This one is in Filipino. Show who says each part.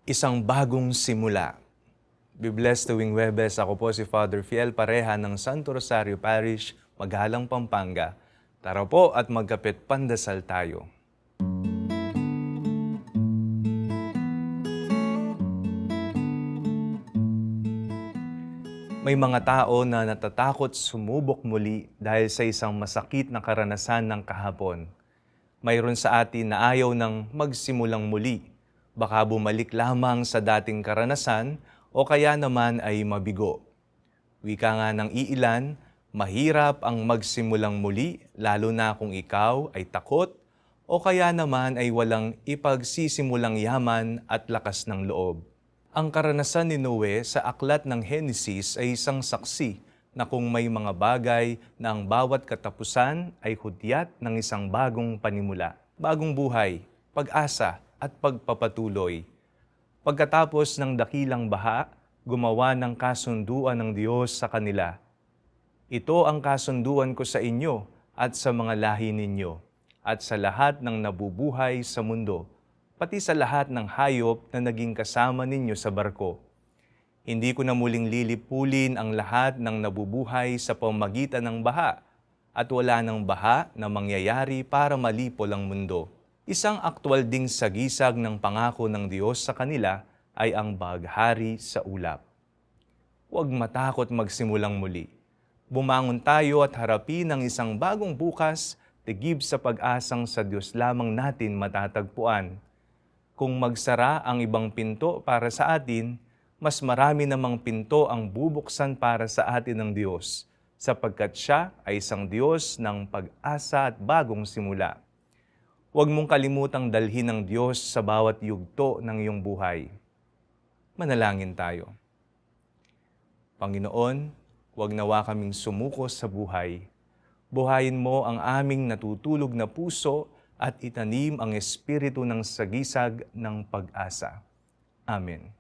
Speaker 1: Isang bagong simula. Be blessed tuwing Webes. Ako po si Father Fiel Pareha ng Santo Rosario Parish, Magalang, Pampanga. Tara po at magkapit pandasal tayo. May mga tao na natatakot sumubok muli dahil sa isang masakit na karanasan ng kahapon. Mayroon sa atin na ayaw ng magsimulang muli. Baka bumalik lamang sa dating karanasan o kaya naman ay mabigo. Wika nga ng iilan, mahirap ang magsimulang muli lalo na kung ikaw ay takot o kaya naman ay walang ipagsisimulang yaman at lakas ng loob. Ang karanasan ni Noe sa aklat ng Henesis ay isang saksi na kung may mga bagay na ang bawat katapusan ay hudyat ng isang bagong panimula, bagong buhay, pag-asa at pagpapatuloy. Pagkatapos ng dakilang baha, gumawa ng kasunduan ng Diyos sa kanila. Ito ang kasunduan ko sa inyo at sa mga lahi ninyo, at sa lahat ng nabubuhay sa mundo, pati sa lahat ng hayop na naging kasama ninyo sa barko. Hindi ko na muling lilipulin ang lahat ng nabubuhay sa pamamagitan ng baha, at wala ng baha na mangyayari para malipol ang mundo. Isang aktwal ding sagisag ng pangako ng Diyos sa kanila ay ang baghari sa ulap. Huwag matakot magsimulang muli. Bumangon tayo at harapin ang isang bagong bukas, tigib sa pag-asang sa Diyos lamang natin matatagpuan. Kung magsara ang ibang pinto para sa atin, mas marami namang pinto ang bubuksan para sa atin ng Diyos, sapagkat Siya ay isang Diyos ng pag-asa at bagong simula. Huwag mong kalimutang dalhin ng Diyos sa bawat yugto ng iyong buhay. Manalangin tayo. Panginoon, huwag nawa kaming sumuko sa buhay. Buhayin mo ang aming natutulog na puso at itanim ang espiritu ng sagisag ng pag-asa. Amen.